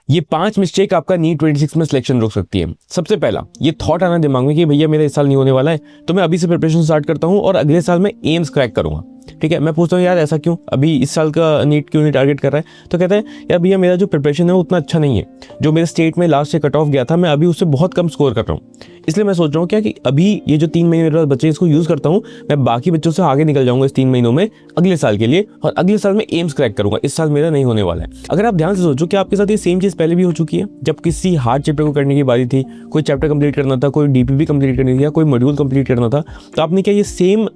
ये 5 मिस्टेक आपका नीट 26 में सिलेक्शन रोक सकती है। सबसे पहला, ये थॉट आना दिमाग में कि भैया मेरा इस साल नहीं होने वाला है, तो मैं अभी से प्रिपरेशन स्टार्ट करता हूँ और अगले साल मैं एम्स क्रैक करूंगा। ठीक है, मैं पूछता हूँ यार ऐसा क्यों, अभी इस साल का नीट क्यों नहीं टारगेट कर रहा है? तो कहता है यार भैया मेरा जो प्रिपरेशन है वो उतना अच्छा नहीं है, जो मेरे स्टेट में लास्ट से कट ऑफ गया था मैं अभी उससे बहुत कम स्कोर कर रहा हूँ, इसलिए मैं सोच रहा हूँ क्या कि अभी ये जो 3 महीने मेरे पास बच्चे इसको यूज़ करता हूँ, मैं बाकी बच्चों से आगे निकल जाऊंगा इस 3 महीनों में अगले साल के लिए, और अगले साल में एम्स क्रैक करूंगा, इस साल मेरा नहीं होने वाला है। अगर आप ध्यान से सोचो कि आपके साथ ये सेम चीज़ पहले भी हो चुकी है, जब किसी हार्ड चैप्टर को करने की बारी थी, कोई चैप्टर कंप्लीट करना था, कोई डीपीपी कंप्लीट करनी थी या कोई मॉड्यूल कंप्लीट करना था, तो आपने क्या ये सेम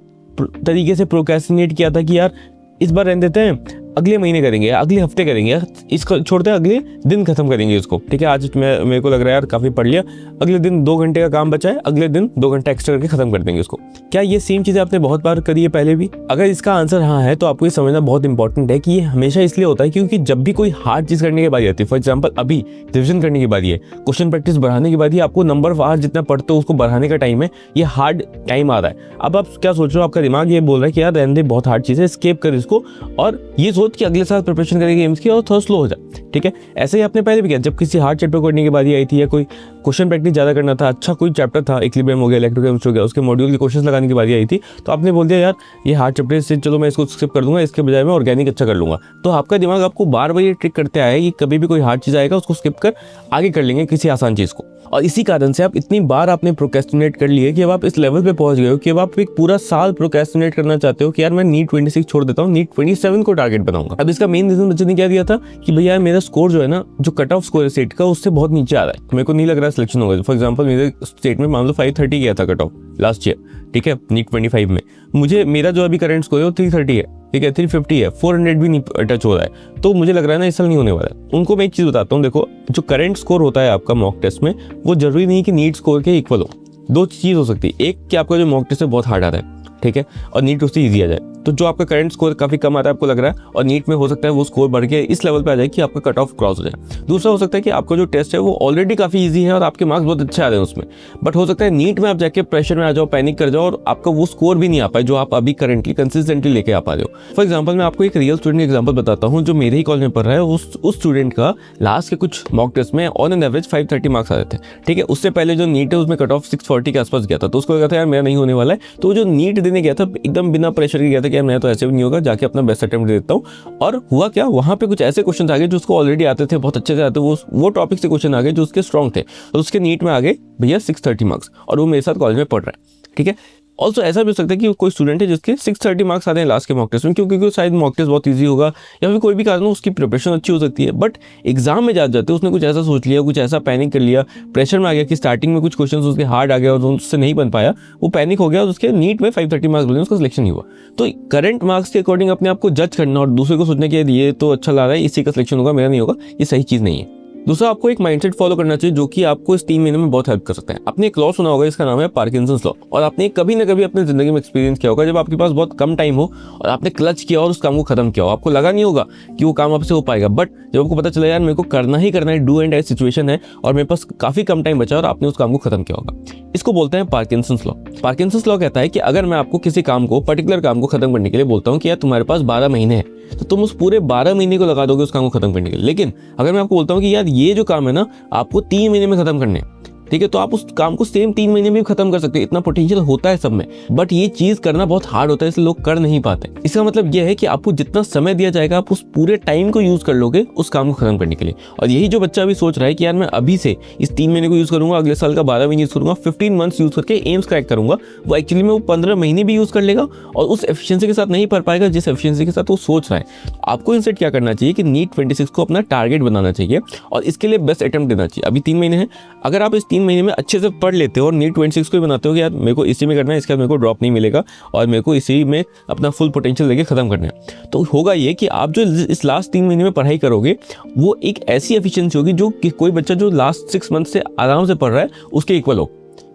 तरीके से प्रोक्रेस्टिनेट किया था कि यार इस बार रहने देते हैं, अगले महीने करेंगे, अगले हफ्ते करेंगे, इसको छोड़ते हैं, अगले दिन खत्म करेंगे इसको। ठीक है, आज मेरे को लग रहा है यार काफ़ी पढ़ लिया, अगले दिन 2 घंटे का काम बचा है, अगले दिन 2 घंटा एक्स्ट्रा करके खत्म कर देंगे इसको। क्या ये सेम चीज़ें आपने बहुत बार करी है पहले भी? अगर इसका आंसर हाँ है तो आपको ये समझना बहुत इंपॉर्टेंट है कि ये हमेशा इसलिए होता है क्योंकि जब भी कोई हार्ड चीज़ करने की बारी आती है, फॉर एग्जाम्पल अभी रिविजन करने की बारी है, क्वेश्चन प्रैक्टिस बढ़ाने की बारी है, आपको नंबर ऑफ आवर जितना पढ़ते हो उसको बढ़ाने का टाइम है, ये हार्ड टाइम आ रहा है। अब आप क्या सोच रहे हो, आपका दिमाग ये बोल रहा है कि यार रहने दे, बहुत हार्ड चीज़ है, स्किप कर इसको, और ये सोच कि अगले साल प्रिपरेशन करेंगे एम्स की और थोड़ा स्लो हो जाए। ठीक है, ऐसे ही आपने पहले भी किया, जब किसी हार्ड चैप्टर करने की बारी आई थी या कोई क्वेश्चन प्रैक्टिस ज़्यादा करना था, अच्छा कोई चैप्टर था, इक्विलिब्रियम हो गया, इलेक्ट्रोकेमिस्ट्री हो गया, उसके मॉड्यूल के क्वेश्चन लगाने की बारी आई थी, तो आपने बोल दिया यार ये हार्ड चैप्टर से चलो मैं इसको स्किप कर दूंगा, इसके बजाय मैं ऑर्गेनिक अच्छा कर लूंगा। तो आपका दिमाग आपको बार बार ये ट्रिक करते आया कि कभी भी कोई हार्ड चीज़ आएगा उसको स्किप कर आगे कर लेंगे किसी आसान चीज़ को, और इसी कारण से आप इतनी बार आपने प्रोक्रेस्टिनेट कर लिए कि अब आप इस लेवल पे पहुंच गए हो कि अब आप एक पूरा साल प्रोक्रेस्टिनेट करना चाहते हो कि यार मैं नीट 26 छोड़ देता हूँ, नीट 27 को टारगेट बनाऊंगा। अब इसका मेन रीजन बच्चे ने क्या दिया था कि भैया मेरा स्कोर जो है ना, जो कट ऑफ स्कोर है स्टेट का, उससे बहुत नीचे आ रहा है, मेरे को नहीं लग रहा सिलेक्शन होगा। फॉर एग्जाम्पल मेरे स्टेट में मान लो 530 गया था कट ऑफ लास्ट ईयर, ठीक है, नीट 25 में, मुझे मेरा जो अभी करंट स्कोर है वो 330 है, ठीक है, 350 है, 400 भी नहीं टच हो रहा है, तो मुझे लग रहा है ना इस साल नहीं होने वाला है। उनको मैं एक चीज़ बताता हूँ, देखो जो करंट स्कोर होता है आपका मॉक टेस्ट में, वो जरूरी नहीं कि नीट स्कोर के इक्वल हो। 2 चीज़ हो सकती है, एक कि आपका जो मॉक टेस्ट है बहुत हार्ड आ रहा है, ठीक है, और नीट उससे ईजी आ जाए, तो जो आपका करंट स्कोर काफ़ी कम आ रहा है आपको लग रहा है, और नीट में हो सकता है वो स्कोर बढ़ के इस लेवल पे आ जाए कि आपका कट ऑफ क्रॉस हो जाए। दूसरा हो सकता है कि आपका जो टेस्ट है वो ऑलरेडी काफ़ी इजी है और आपके मार्क्स बहुत अच्छे आ रहे हैं उसमें, बट हो सकता है नीट में आप जाके प्रेशर में आ जाओ, पैनिक कर जाओ और आपका वो स्कोर भी नहीं आ पाए जो आप अभी करंटली कंसिस्टेंटली लेके आ पा रहे हो। फॉर एग्जाम्पल मैं आपको एक रियल स्टूडेंट एग्जाम्पल बताता हूँ, जो मेरे ही कॉलेज में पढ़ रहा है, उस स्टूडेंट का लास्ट के कुछ मॉक टेस्ट में ऑन एन एवरेज 530 मार्क्स आ रहे थे। ठीक है, उससे पहले जो नीट है उसमें कट ऑफ 640 के आसपास गया था, तो उसको लगा था यार मेरा नहीं होने वाला है, तो जो नीट देने गया था एकदम बिना प्रेशर के गया था कि यार मैं तो ऐसे भी नहीं होगा, जाके अपना बेस्ट अटेम्प्ट देता हूँ। और हुआ क्या, वहाँ पे कुछ ऐसे क्वेश्चन आ गए जो उसको ऑलरेडी आते थे, बहुत अच्छे से आते, वो टॉपिक से क्वेश्चन आ गए जो उसके स्ट्रॉन्ग थे, तो उसके नीट में आ गए भैया 630 मार्क्स, और वो मेरे साथ कॉलेज में पढ़ रहा है। ठीक है, ऑल्सो ऐसा भी हो सकता है कि कोई स्टूडेंट है जिसके 630 मार्क्स आ रहे हैं लास्ट के मॉक टेस्ट में, क्योंकि शायद मॉक टेस्ट बहुत ईजी होगा या फिर कोई भी कारण हो, उसकी प्रिपरेशन अच्छी हो सकती है, बट एग्जाम में जाते उसने कुछ ऐसा सोच लिया, कुछ ऐसा पैनिक कर लिया, प्रेशर में आ गया कि स्टार्टिंग में कुछ क्वेश्चन उसके हार्ड आ गया और उससे नहीं बन पाया, वो पैनिक हो गया और उसके नीट में 530 मार्क्स मिले, उसका सिलेक्शन नहीं हुआ। तो करंट मार्क्स के अकॉर्डिंग अपने आप को जज करना और दूसरे को सोचने के ये तो अच्छा लग रहा है, इसी का सिलेक्शन होगा, मेरा नहीं होगा, ये सही चीज़ नहीं है। दूसरा, आपको एक माइंडसेट फॉलो करना चाहिए जो कि आपको इस 3 महीने में बहुत हेल्प कर सकता है। आपने एक लॉ सुना होगा, इसका नाम है पार्किंसंस लॉ, और आपने कभी ना कभी अपनी जिंदगी में एक्सपीरियंस किया होगा, जब आपके पास बहुत कम टाइम हो और आपने क्लच किया और उस काम को खत्म किया हो, आपको लगा नहीं होगा कि वो काम आपसे हो पाएगा, बट जब आपको पता चला यार मेरे को करना ही करना है, डू एंड डाई सिचुएशन है और मेरे पास काफी कम टाइम बचा और आपने उस काम को खत्म किया होगा, इसको बोलते हैं पार्किंसंस लॉ। पार्किंसंस लॉ कहता है कि अगर मैं आपको किसी काम को, पर्टिकुलर काम को खत्म करने के लिए बोलता हूँ कि यार तुम्हारे पास 12 महीने हैं, तो तुम उस पूरे 12 महीने को लगा दोगे उस काम को खत्म करने के लिए। लेकिन अगर मैं आपको बोलता हूँ कि यार ये जो काम है ना आपको 3 महीने में खत्म करने हैं, ठीक है, तो आप उस काम को सेम 3 महीने में भी खत्म कर सकते हैं, इतना पोटेंशियल होता है सब में, बट ये चीज करना बहुत हार्ड होता है, इसलिए लोग कर नहीं पाते। इसका मतलब ये है कि आपको जितना समय दिया जाएगा आप उस पूरे टाइम को यूज कर लोगे उस काम को खत्म करने के लिए। और यही जो बच्चा अभी सोच रहा है कि यार मैं अभी से इस 3 महीने को यूज करूंगा, अगले साल का 12 महीने यूज करूंगा, 15 मंथ्स यूज करके एम्स क्रैक करूंगा, वो एक्चुअली में वो 15 महीने भी यूज कर लेगा और उस एफिशिएंसी के साथ नहीं पढ़ पाएगा जिस एफिशिएंसी के साथ वो सोच रहा है। आपको इंस्टेड क्या करना चाहिए कि नीट 26 को अपना टारगेट बनाना चाहिए और इसके लिए बेस्ट अटेम्प्ट देना चाहिए। अभी 3 महीने हैं, अगर आप इस 3 महीने में अच्छे से पढ़ लेते हो और नीट 26 को ही बनाते हो कि यार मेरे को इसी में करना है, इसके बाद मेरे को ड्रॉप नहीं मिलेगा और मेरे को इसी में अपना फुल पोटेंशियल लेके खत्म करना है, तो होगा ये कि आप जो इस लास्ट 3 महीने में पढ़ाई करोगे वो एक ऐसी एफिशिएंसी होगी जो कि कोई बच्चा जो लास्ट 6 मंथ से आराम से पढ़ रहा है उसके इक्वल हो।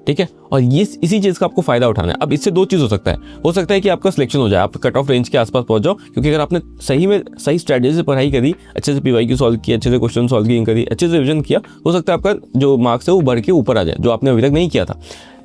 ठीक है, और ये इसी चीज़ का आपको फायदा उठाना है। अब इससे 2 चीज़ हो सकता है कि आपका सिलेक्शन हो जाए, आप कट ऑफ रेंज के आसपास पहुंच जाओ, क्योंकि अगर आपने सही में सही स्ट्रेटजी से पढ़ाई करी, अच्छे से PYQ सॉल्व किया, अच्छे से क्वेश्चन सॉल्व करी, अच्छे से रिविजन किया, हो सकता है आपका जो मार्क्स है वो बढ़ के ऊपर आ जाए जो आपने अभी तक नहीं किया था।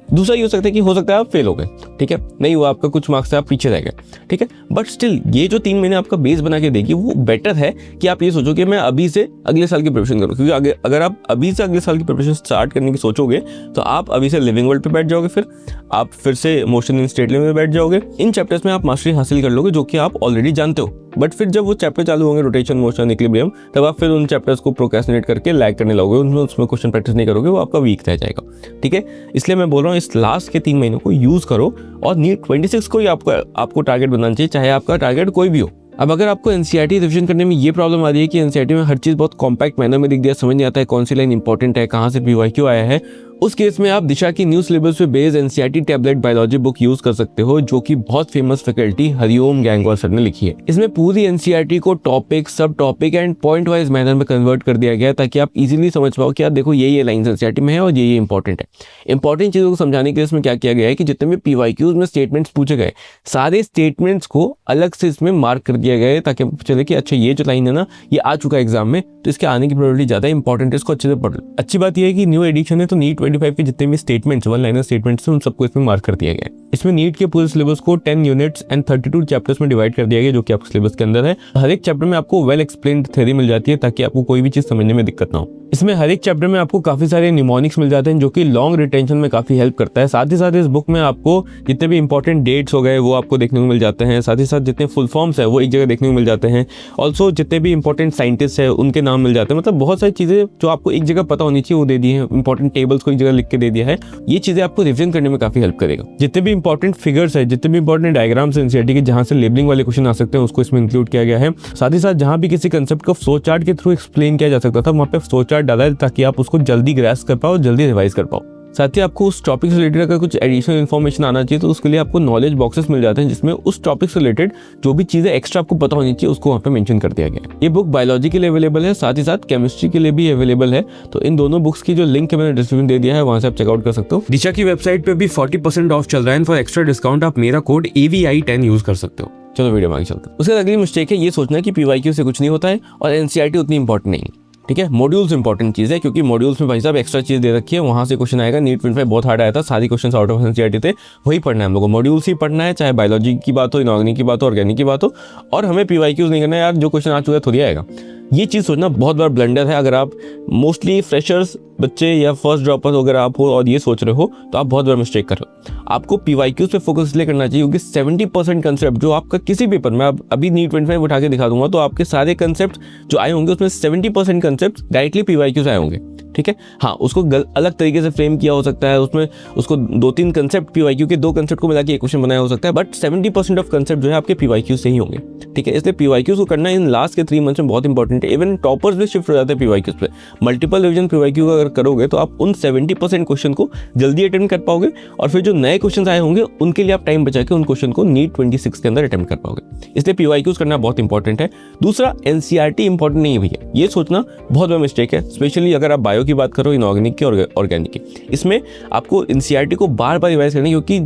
दूसरा ये हो सकता है आप फेल हो गए, ठीक है, नहीं हुआ आपका, कुछ मार्क्स से आप पीछे रह गए, ठीक है, बट स्टिल ये जो 3 महीने आपका बेस बना के देगी वो बेटर है कि आप ये सोचो कि मैं अभी से अगले साल की प्रिपरेशन करूँ, क्योंकि अगर आप अभी से अगले साल की प्रिपरेशन स्टार्ट करने की सोचोगे तो आप अभी से लिविंग वर्ल्ड पे बैठ जाओगे, फिर आप फिर से मोशन इन स्टेट लेवल में बैठ जाओगे, इन चैप्टर्स में आप मास्टरी हासिल कर लोगे जो कि आप ऑलरेडी जानते हो, बट फिर जब वो चैप्टर चालू होंगे रोटेशन, मोशन, इक्विलिब्रियम, तब आप फिर उन चैप्टर्स को प्रोक्रेस्टिनेट करके लैग करने लगोगे, उसमें क्वेश्चन प्रैक्टिस नहीं करोगे, वो आपका वीक रह जाएगा, ठीक है। इसलिए मैं बोल रहा हूँ इस लास्ट के 3 महीनों को यूज करो और नीट 26 को ही आपको टारगेट बनाना चाहिए, चाहे आपका टारगेट कोई भी हो। अब अगर आपको एनसीईआरटी रिवीजन करने में ये प्रॉब्लम आ रही है कि एनसीईआरटी में हर चीज़ बहुत कॉम्पैक्ट मैनर में दिख दिया, समझ नहीं आता है कौन सी लाइन इंपॉर्टेंट है, कहाँ से पीवाईक्यू आया है, उस केस में आप दिशा की न्यू सिलेबस पे based NCERT tablet biology book use कर सकते हो, जो कि बहुत famous faculty Hariom gang war sir ने लिखी है। इसमें पूरी एनसीईआरटी को टॉपिक, सब topic and point wise manner में कन्वर्ट कर दिया गया है, ताकि आप इजीली समझ पाओ कि यार देखो ये लाइन्स एनसीईआरटी में है और ये इंपॉर्टेंट है। इंपॉर्टेंट चीज़ों को समझाने के लिए इसमें क्या किया गया है कि जितने भी पीवाईक्यूज में स्टेटमेंट्स पूछे गए, सारे स्टेटमेंट्स को अलग से इसमें मार्क कर दिया गया है, ताकि चले कि अच्छा ये जो लाइन है ना ये आ चुका है एग्जाम में, तो इसके आने की प्रोबेबिलिटी ज़्यादा इंपॉर्टेंट है, इसको अच्छे से पढ़ लो। अच्छी बात यह है कि न्यू एडिशन है तो नीट 25 के जितने भी स्टेटमेंट्स, वन लाइनर स्टेटमेंट्स, उन सबको इसमें मार्क कर दिया गया है। इसमें नीट के पूरे सिलेबस को 10 यूनिट्स एंड 32 चैप्टर्स में डिवाइड कर दिया गया, जो कि आपके सिलेबस के अंदर है। हर एक चैप्टर में आपको वेल एक्सप्लेन्ड थ्योरी मिल जाती है, ताकि आपको कोई भी चीज़ समझने में दिक्कत ना हो। इसमें हर एक चैप्टर में आपको काफ़ी सारे निमोनिक्स मिल जाते हैं, जो कि लॉन्ग रिटेंशन में काफ़ी हेल्प करता है। साथ ही साथ इस बुक में आपको जितने भी इंपॉर्टेंट डेट्स हो गए वो आपको देखने को मिल जाते हैं, साथ ही साथ जितने फुल फॉर्म्स है वो एक जगह देखने को मिल जाते हैं। ऑल्सो जितने भी इंपॉर्टेंट साइंटिस्ट है उनके नाम मिल जाते हैं, मतलब बहुत सारी चीज़ें जो आपको एक जगह पता होनी चाहिए वो दे दी है। इंपॉर्टेंट टेबल्स को एक जगह लिख के दे दिया है, ये चीज़ें आपको रिविजन करने में काफ़ी हेल्प करेगा। जितने भी इंपॉर्टेंट फिगर्स है, जितने भी इंपॉर्टेंट डायग्राम्स हैं एनसीईआरटी के, जहाँ से लेबलिंग वाले क्वेश्चन आ सकते हैं, उसको इसमें इंक्लूड किया गया है। साथ ही साथ जहाँ भी किसी कंसेप्ट को फ्लो चार्ट के थ्रू एक्सप्लेन किया जा सकता था, वहाँ पे फ्लो चार्ट डाला है, ताकि आप उसको जल्दी ग्रैस्प कर पाओ, जल्दी रिवाइज कर पाओ। साथ ही आपको उस टॉपिक से रिलेटेड अगर कुछ एडिशनल इन्फॉर्मेशन आना चाहिए तो उसके लिए आपको नॉलेज बॉक्सेस मिल जाते हैं, जिसमें उस टॉपिक से रिलेटेड जो भी चीज़ें एक्स्ट्रा आपको पता होनी चाहिए उसको वहाँ पे मेंशन कर दिया गया है। ये बुक बायोलॉजी के लिए अवेलेबल है, साथ ही साथ केमिस्ट्री के लिए भी अवेलेबल है। तो इन दोनों बुक्स की जो लिंक है मैंने डिस्क्रिप्शन दे दिया है, वहाँ से आप चेकआउट कर सकते हो। दिशा की वेबसाइट पर भी 40% ऑफ चल रहा है, फॉर एक्स्ट्रा डिस्काउंट आप मेरा कोड AVI10 यूज कर सकते हो। चलो वीडियो में आगे चलते हैं। उसके बाद अगली मिस्टेक है ये सोचना कि पीवाईक्यू से कुछ नहीं होता है और एनसीईआरटी उतनी इंपॉर्टेंट नहीं है, ठीक है। मॉड्यूल्स इंपॉर्टेंट चीज़ है, क्योंकि मॉड्यूल्स में भाई साहब एक्स्ट्रा चीज़ दे रखी है, वहाँ से क्वेश्चन आएगा। नीट 25 बहुत हार्ड आया था, सारी क्वेश्चन आउट ऑफ एनसीईआरटी थे, वही पढ़ना है हम लोग को। मॉड्यूल्स ही पढ़ना है, चाहे बायोलॉजी की बात हो, इनऑर्गेनिक की बात हो, ऑर्गेनिक की बात हो, और हमें पीवाईक्यूज नहीं करना है यार, जो क्वेश्चन आ चुका है थोड़ी आएगा। ये चीज़ सोचना बहुत बड़ा ब्लंडर है। अगर आप मोस्टली फ्रेशर्स बच्चे या फर्स्ट ड्रॉपर्स अगर आप हो और ये सोच रहे हो तो आप बहुत बड़ा मिस्टेक कर रहे हो। आपको पीवाईक्यूज पे फोकस इसलिए करना चाहिए क्योंकि 70% कंसेप्ट जो आपका किसी पेपर में, अभी नीट 25 उठा के दिखा दूंगा तो आपके सारे कंसेप्ट जो आए होंगे उसमें 70% कंसेप्ट डायरेक्टली पीवाईक्यूज आए होंगे, ठीक है। हाँ, उसको अलग तरीके से फ्रेम किया हो सकता है, उसमें उसको 2-3 कंसेप्ट पीवाईक्यू के 2 कंसेप्ट को मिला के एक क्वेश्चन बनाया हो सकता है, बट 70% ऑफ कंसेप्ट जो है आपके पीवाईक्यू से ही होंगे, ठीक है। इसलिए पीवाईक्यूज को करना इन लास्ट के 3 मंथ्स में बहुत इंपॉर्टेंट है। इवन टॉपर्स भी शिफ्ट हो जाते हैं पीवाईक्यूज पे। मल्टीपल रिवीजन पीवाईक्यू अगर करोगे तो आप उन 70% क्वेश्चन को जल्दी अटेम्प्ट कर पाओगे, और फिर जो नए क्वेश्चन आए होंगे उनके लिए आप टाइम बचा के उन क्वेश्चन को नीट 26 के अंदर अटेम्प्ट कर पाओगे। इसलिए पीवाईक्यूज करना बहुत इंपॉर्टेंट है। दूसरा, एनसीईआरटी इंपॉर्टेंट नहीं है भैया, ये सोचना बहुत बड़ा मिस्टेक है। स्पेशली अगर आप बायो की बात करो, इनऑर्गेनिक की और ऑर्गेनिक की, इसमें आपको एनसीईआरटी को बार बार रिवाइज करना है, क्योंकि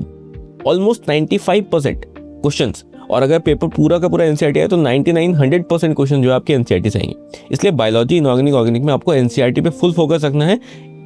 ऑलमोस्ट 95% क्वेश्चंस, और अगर पेपर पूरा का पूरा एनसीईआरटी है तो 99-100% क्वेश्चन जो है आपके एनसीईआरटी से आएंगे। इसलिए बायोलॉजी, इनऑर्गेनिक, ऑर्गेनिक में आपको एनसीईआरटी पे फुल फोकस रखना है।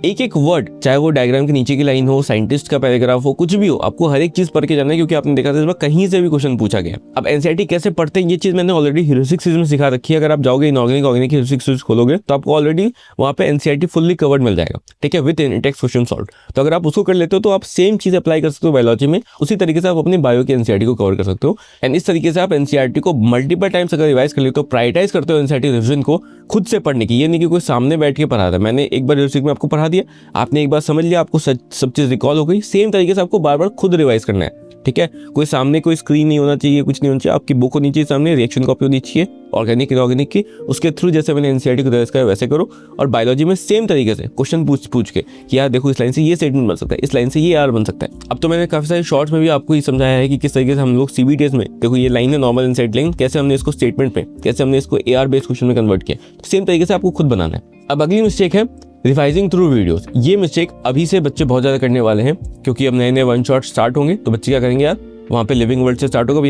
एक एक वर्ड, चाहे वो डायग्राम के नीचे की लाइन हो, साइंटिस्ट का पैराग्राफ हो, कुछ भी हो, आपको हर एक चीज पढ़ के जाना है, क्योंकि आपने देखा था इसमें कहीं से भी क्वेश्चन पूछा गया। अब एनसीईआरटी कैसे पढ़ते हैं ये चीज मैंने ऑलरेडी ह्यूरिस्टिक सीरीज में सिखा रखी है। अगर आप जाओगे इनऑर्गेनिक, ऑर्गेनिक ह्यूरिस्टिक सीरीज खोलोगे तो आपको ऑलरेडी वहाँ पे एनसीईआरटी फुल्ली कवर्ड मिल जाएगा, ठीक है, विद टेक्स्ट क्वेश्चन सॉल्व। तो अगर आप उसको कर लेते हो तो आप सेम चीज अप्लाई कर सकते हो बायोलॉजी में, उसी तरीके से आप अपनी बायो की एनसीईआरटी को कवर कर सकते हो। एंड इस तरीके से आप एनसीईआरटी को मल्टीपल टाइम्स अगर रिवाइज कर लेते हो, प्रायोरिटाइज करते हो एनसीईआरटी रिविजन को खुद से पढ़ने की। ये नहीं कि कोई सामने बैठ के पढ़ा था, मैंने एक बार ह्यूरिस्टिक में आपको पढ़ा दिया, आपने एक बार समझ लिया, आपको सब चीज रिकॉल हो गई। सेम तरीके से आपको बार बार खुद रिवाइज करना है, ठीक है। कोई सामने कोई स्क्रीन नहीं होना चाहिए, कुछ नहीं होना चाहिए, आपकी बुक होनी चाहिए सामने, रिएक्शन कॉपी होनी चाहिए ऑर्गेनिक इनऑर्गेनिक की, उसके थ्रू जैसे मैंने एनसीईआरटी को रिवाइज किया वैसे करो। और बायोलॉजी में सेम तरीके से क्वेश्चन पूछ के कि यार देखो इस लाइन से ये स्टेटमेंट बन सकता है, इस लाइन से ये आर बन सकता है। अब तो मैंने काफी सारे शॉर्ट्स में भी आपको ये समझाया है कि किस तरीके से हम लोग सीबीटीएस में, देखो ये लाइन है नॉर्मल इनसाइड लाइन, कैसे हमने इसको स्टेटमेंट में, कैसे हमने इसको एआर बेस्ड क्वेश्चन में कन्वर्ट किया, सेम तरीके से आपको खुद बनाना है। अब अगली मिस्टेक है रिवाइजिंग थ्रू वीडियोस। ये मिस्टेक अभी से बच्चे बहुत ज़्यादा करने वाले हैं, क्योंकि अब नए नए वन शॉट स्टार्ट होंगे तो बच्चे क्या करेंगे यार, वहाँ पे लिविंग वर्ड से स्टार्ट होगा,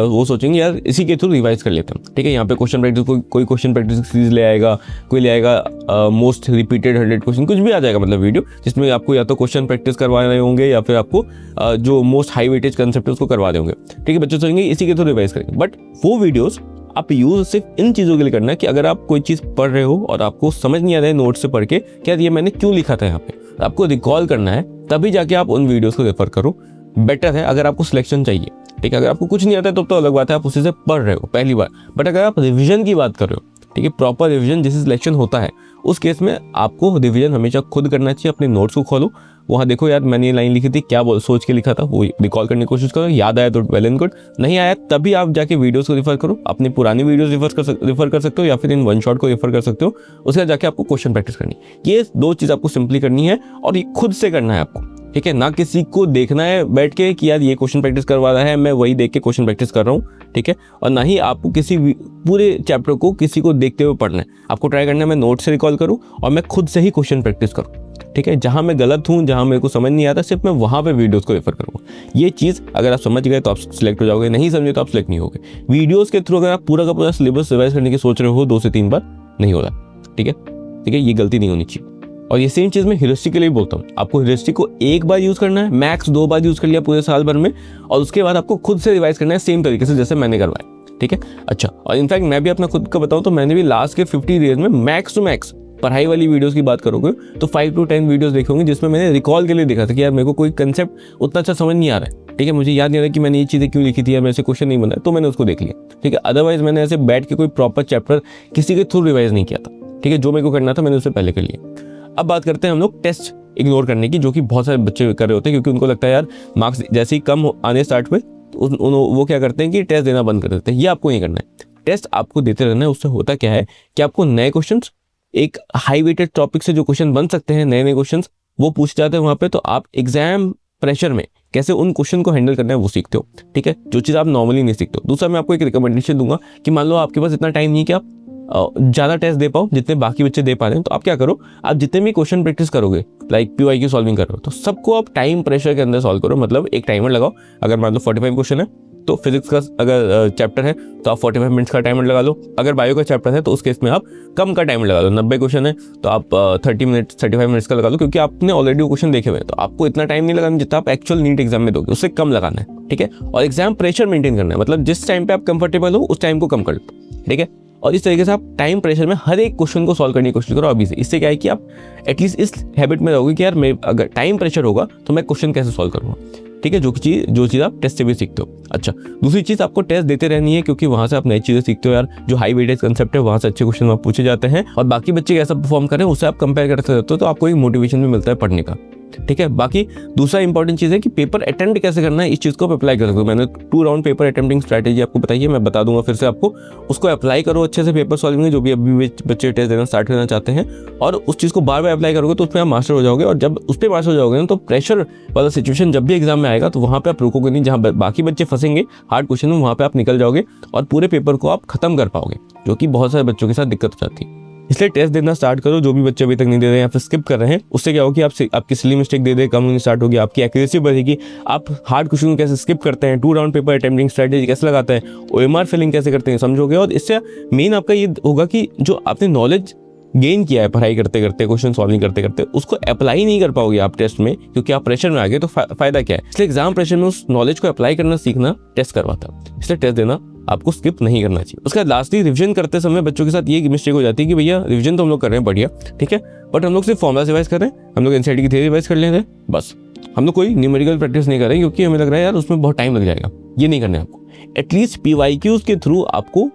वो सोचेंगे यार इसी के थ्रू रिवाइज कर लेते हैं। ठीक है, यहाँ पे क्वेश्चन प्रैक्टिस, कोई क्वेश्चन प्रैक्टिस सीरीज ले आएगा, कोई ले आएगा मोस्ट रिपीटेड 100 क्वेश्चन, कुछ भी आ जाएगा मतलब वीडियो, जिसमें आपको या तो क्वेश्चन प्रैक्टिस करवा रहे होंगे या फिर आपको जो मोस्ट हाई वेटेज कंसेप्ट है उसको करवा देंगे। ठीक है, बच्चे सोचेंगे इसी के थ्रू रिवाइज करेंगे, बट वो वीडियोस आप यूज सिर्फ इन चीज़ों के लिए करना है कि अगर आप कोई चीज़ पढ़ रहे हो और आपको समझ नहीं आ रहा है नोट से पढ़ के क्या ये मैंने क्यों लिखा था, यहाँ पे आपको रिकॉल करना है, तभी जाके आप उन वीडियोस को रेफर करो। बेटर है अगर आपको सिलेक्शन चाहिए। ठीक है, अगर आपको कुछ नहीं आता है तो अलग बात है, आप उसी से पढ़ रहे हो पहली बार, बट अगर आप रिविजन की बात कर रहे हो, ठीक है, प्रॉपर रिविजन जिससे सिलेक्शन होता है, उस केस में आपको रिविजन हमेशा खुद करना चाहिए। अपने नोट्स को खोलो, वहाँ देखो यार मैंने ये लाइन लिखी थी, क्या सोच के लिखा था, वो रिकॉल करने की कोशिश करो। याद आया तो वेल एंड गुड, नहीं आया तभी आप जाके वीडियोस को रेफर करो। अपनी पुरानी वीडियोस रेफर कर सकते हो या फिर इन वन शॉट को रेफर कर सकते हो। उसके बाद जाके आपको क्वेश्चन प्रैक्टिस करनी, ये 2 चीज़ आपको सिंपली करनी है और ये खुद से करना है आपको। ठीक है, ना किसी को देखना है बैठ के कि यार ये क्वेश्चन प्रैक्टिस करवा रहा है, मैं वही देख के क्वेश्चन प्रैक्टिस कर रहा हूँ। ठीक है, और ना ही आपको किसी पूरे चैप्टर को किसी को देखते हुए पढ़ना है। आपको ट्राई करना है मैं नोट से रिकॉल करूँ और मैं खुद से ही क्वेश्चन प्रैक्टिस करूँ। ठीक है, जहाँ मैं गलत हूँ, जहाँ मेरे को समझ नहीं आता, सिर्फ मैं वहाँ पे वीडियोस को रेफर करूँगा। ये चीज़ अगर आप समझ गए तो आप सिलेक्ट हो जाओगे, नहीं समझे तो आप सिलेक्ट नहीं होगे। वीडियोस के थ्रू अगर आप पूरा का पूरा सिलेबस रिवाइज करने की सोच रहे हो 2 से 3 बार, नहीं होगा। ठीक है, ठीक है, ये गलती नहीं होनी चाहिए। और ये सेम चीज़ मैं ह्यूरिस्टिक के लिए बोलता हूँ। आपको ह्यूरिस्टिक को 1 बार यूज़ करना है, मैक्स 2 बार यूज़ कर लिया पूरे साल भर में, और उसके बाद आपको खुद से रिवाइज करना है सेम तरीके से जैसे मैंने करवाया। ठीक है, अच्छा, और इनफैक्ट मैं भी अपना खुद का बताऊँ तो मैंने भी लास्ट के 50 डेज में मैक्स टू मैक्स पढ़ाई वाली वीडियोस की बात करोगे तो 5 to 10 वीडियोस देखी होंगी, जिसमें मैंने रिकॉल के लिए देखा था कि यार मेरे को कोई कंसेप्ट उतना अच्छा समझ नहीं आ रहा है। ठीक है, मुझे याद नहीं आ रहा कि मैंने ये चीज़ें क्यों लिखी थी या मेरे से क्वेश्चन नहीं बना, तो मैंने उसको देख लिया। ठीक है, अदरवाइज मैंने ऐसे बैठ के कोई प्रॉपर चैप्टर किसी के थ्रू रिवाइज नहीं किया था। ठीक है, जो मेरे को करना था मैंने उससे पहले कर लिया। अब बात करते हैं हम लोग टेस्ट इग्नोर करने की, जो कि बहुत सारे बच्चे कर रहे होते हैं, क्योंकि उनको लगता है यार मार्क्स जैसे ही कम आने स्टार्ट हुए वो क्या करते हैं कि टेस्ट देना बंद कर देते हैं। ये आपको नहीं करना है, टेस्ट आपको देते रहना है। उससे होता क्या है कि आपको नए क्वेश्चंस, एक हाई वेटेड टॉपिक से जो क्वेश्चन बन सकते हैं, नए क्वेश्चंस वो पूछ जाते हैं वहाँ पे, तो आप एग्जाम प्रेशर में कैसे उन क्वेश्चन को हैंडल करना है वो सीखते हो। ठीक है, जो चीज़ आप नॉर्मली नहीं सीखते हो। दूसरा मैं आपको एक रिकमेंडेशन दूंगा कि मान लो आपके पास इतना टाइम नहीं कि आप ज़्यादा टेस्ट दे पाओ जितने बाकी बच्चे दे पा रहे हैं, तो आप क्या करो, आप जितने भी क्वेश्चन प्रैक्टिस करोगे, लाइक PYQ सॉल्विंग कर रहे हो, तो सबको आप टाइम प्रेशर के अंदर सॉल्व करो। मतलब एक टाइमर लगाओ। अगर मान लो 45 क्वेश्चन है तो फिजिक्स का अगर चैप्टर है तो आप 45 मिनट्स का टाइमर लगा लो। अगर बायो का चैप्टर है तो उस केस में आप कम का टाइमर लगा लो। 90 क्वेश्चन है तो आप 35 मिनट्स का लगा लो, क्योंकि आपने ऑलरेडी वो क्वेश्चन देखे हुए हैं, तो आपको इतना टाइम नहीं लगाना जितना आप एक्चुअल नीट एग्जाम में दोगे, उससे कम लगाना है। ठीक है, और एग्जाम प्रेशर मेंटेन करना है, मतलब जिस टाइम पे आप कंफर्टेबल हो उस टाइम को कम कर लो। ठीक है, और इस तरीके से आप टाइम प्रेशर में हर एक क्वेश्चन को सॉल्व करने की कोशिश करो अभी से। इससे क्या है कि आप एटलीस्ट इस हैबिट में रहोगे कि यार मैं अगर टाइम प्रेशर होगा तो मैं क्वेश्चन कैसे सॉल्व करूँगा। ठीक है, जो चीज़ आप टेस्ट से भी सीखते हो। अच्छा, दूसरी चीज़ आपको टेस्ट देते रहनी है, क्योंकि वहाँ से आप नई चीज़ें सीखते हो यार। जो हाई वेटेज कंसेप्ट है वहाँ से अच्छे क्वेश्चन आप पूछे जाते हैं, और बाकी बच्चे कैसा परफॉर्म करें उससे आप कंपेयर करते रहते हो, तो आपको एक मोटिवेशन भी मिलता है पढ़ने का। ठीक है, बाकी दूसरा इंपॉर्टेंट चीज़ है कि पेपर अटेम्प्ट कैसे करना है, इस चीज़ को आप अप्लाई कर सकते हो। मैंने 2 राउंड पेपर अटेम्प्टिंग स्ट्रैटेजी आपको बताई है, मैं बता दूंगा फिर से आपको। उसको अप्लाई करो अच्छे से पेपर सॉल्विंग में, जो भी अभी बच्चे टेस्ट देना स्टार्ट करना चाहते हैं, और उस चीज़ को बार बार अप्लाई करोगे तो उसमें आप मास्टर हो जाओगे। और जब उस पर मास्टर हो जाओगे ना, तो प्रेशर वाला सिचुएशन जब भी एग्जाम में आएगा तो वहाँ पर आप रुकोगे नहीं। जहाँ बाकी बच्चे फंसेंगे हार्ड क्वेश्चन में, वहाँ पर आप निकल जाओगे और पूरे पेपर को आप खत्म कर पाओगे, जो कि बहुत सारे बच्चों के साथ दिक्कत हो जाती है। इसलिए टेस्ट देना स्टार्ट करो, जो भी बच्चे अभी तक नहीं दे रहे हैं या फिर स्किप कर रहे हैं। उससे क्या होगा कि आपकी सिली मिस्टेक दे कम होनी स्टार्ट होगी, आपकी एक्यूरेसी बढ़ेगी। आप हार्ड क्वेश्चन कैसे स्किप करते हैं, 2 राउंड पेपर अटेम्प्टिंग स्ट्रैटेजी कैसे लगाते हैं, OMR फिलिंग कैसे करते हैं, समझोगे। और इससे मेन आपका ये होगा कि जो आपने नॉलेज गेन किया है पढ़ाई करते करते, क्वेश्चन सॉल्विंग करते करते, उसको अप्लाई नहीं कर पाओगे आप टेस्ट में, क्योंकि आप प्रेशर में आ गए। तो फायदा क्या है? इसलिए एग्जाम प्रेशर में उस नॉलेज को अप्लाई करना सीखना टेस्ट करवाता है, इसलिए टेस्ट देना आपको स्किप नहीं करना चाहिए। उसके बाद लास्टली रिवीजन करते समय बच्चों के साथ ये मिस्टेक हो जाती है कि भैया रिवीजन तो हम लोग कर रहे हैं बढ़िया, ठीक है, बट हम लोग सिर्फ फॉर्मुला रिवाइज कर रहे हैं, हम लोग एनसीईआरटी की थ्योरी रिवाइज कर ले रहे हैं, बस हम लोग कोई न्यूमेरिकल प्रैक्टिस नहीं कर रहे हैं, क्योंकि हमें लग रहा है यार उसमें बहुत टाइम लग जाएगा। ये नहीं करना है आपको। एटलीस्ट PYQs के थ्रू आपको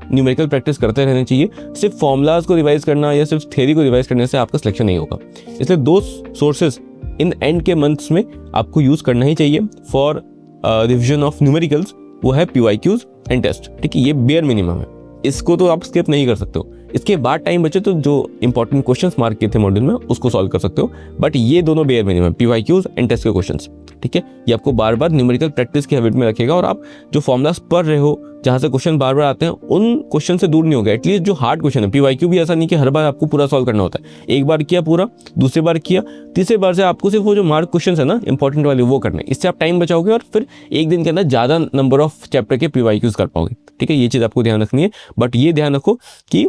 न्यूमेरिकल प्रैक्टिस करते रहना चाहिए। सिर्फ फॉर्मुलाज को रिवाइज करना या सिर्फ थ्योरी को रिवाइज करने से आपका सिलेक्शन नहीं होगा। इसलिए 2 सोर्सेज इन एंड के मंथ्स में आपको यूज करना ही चाहिए फॉर रिविजन ऑफ न्यूमेरिकल्स, वो है PYQs एंड टेस्ट। ठीक है, ये बेयर मिनिमम है, इसको तो आप स्किप नहीं कर सकते हो। इसके बाद टाइम बचे तो जो इंपॉर्टेंट क्वेश्चंस मार्क किए थे मॉड्यूल में उसको सॉल्व कर सकते हो। बट ये दोनों bare minimum PYQs and test के क्वेश्चंस, ठीक है, ये आपको बार बार न्यूमेरिकल प्रैक्टिस की हैबिट में रखेगा और आप जो फॉर्मुलास पढ़ रहे हो जहाँ से क्वेश्चन बार बार आते हैं उन क्वेश्चन से दूर नहीं होगा। एटलीस्ट जो हार्ड क्वेश्चन है, PYQ भी ऐसा नहीं कि हर बार आपको पूरा सॉल्व करना होता है। एक बार किया पूरा, दूसरी बार किया, तीसरी बार से आपको सिर्फ वो जो मार्क क्वेश्चन है ना इंपॉर्टेंट वाले वो करने, इससे आप टाइम बचाओगे और फिर एक दिन के अंदर ज़्यादा नंबर ऑफ चैप्टर के PYQs कर पाओगे, ठीक है। ये चीज़ आपको ध्यान रखनी है। बट ये ध्यान रखो कि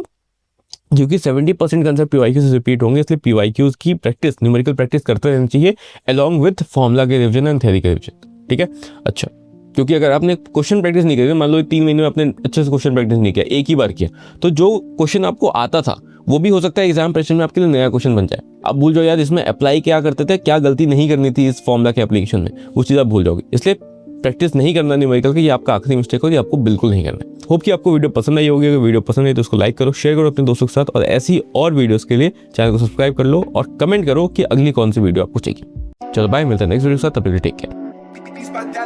क्योंकि 70% कंसेप्ट PYQ से रिपीट होंगे, इसलिए PYQs की प्रैक्टिस, न्यूमेरिकल प्रैक्टिस करते रहना चाहिए अलॉन्ग विथ फॉर्मूला के रिविजन एंड थ्योरी के रिविजन, ठीक है। अच्छा, क्योंकि अगर आपने क्वेश्चन प्रैक्टिस नहीं करी, मान लो 3 महीने में आपने अच्छे से क्वेश्चन प्रैक्टिस नहीं किया, एक ही बार किया, तो जो क्वेश्चन आपको आता था वो भी हो सकता है एग्जाम प्रेशर में आपके लिए नया क्वेश्चन बन जाए। आप भूल जाओ यार इसमें अप्लाई क्या करते थे, क्या गलती नहीं करनी थी इस फॉर्मूला के एप्लीकेशन में, वो चीज़ आप भूल जाओगे। इसलिए प्रैक्टिस नहीं करना न्यूमेरिकल की, ये आपका आखिरी मिस्टेक हो, ये आपको बिल्कुल नहीं करना है। होप कि आपको वीडियो पसंद आई होगी। अगर वीडियो पसंद आई तो उसको लाइक करो, शेयर करो अपने दोस्तों के साथ, और ऐसी और वीडियोस के लिए चैनल को सब्सक्राइब कर लो और कमेंट करो कि अगली कौन सी वीडियो आपको चाहिए। चलो बाय, मिलते हैं नेक्स्ट वीडियो के साथ, तब तक टेक केयर।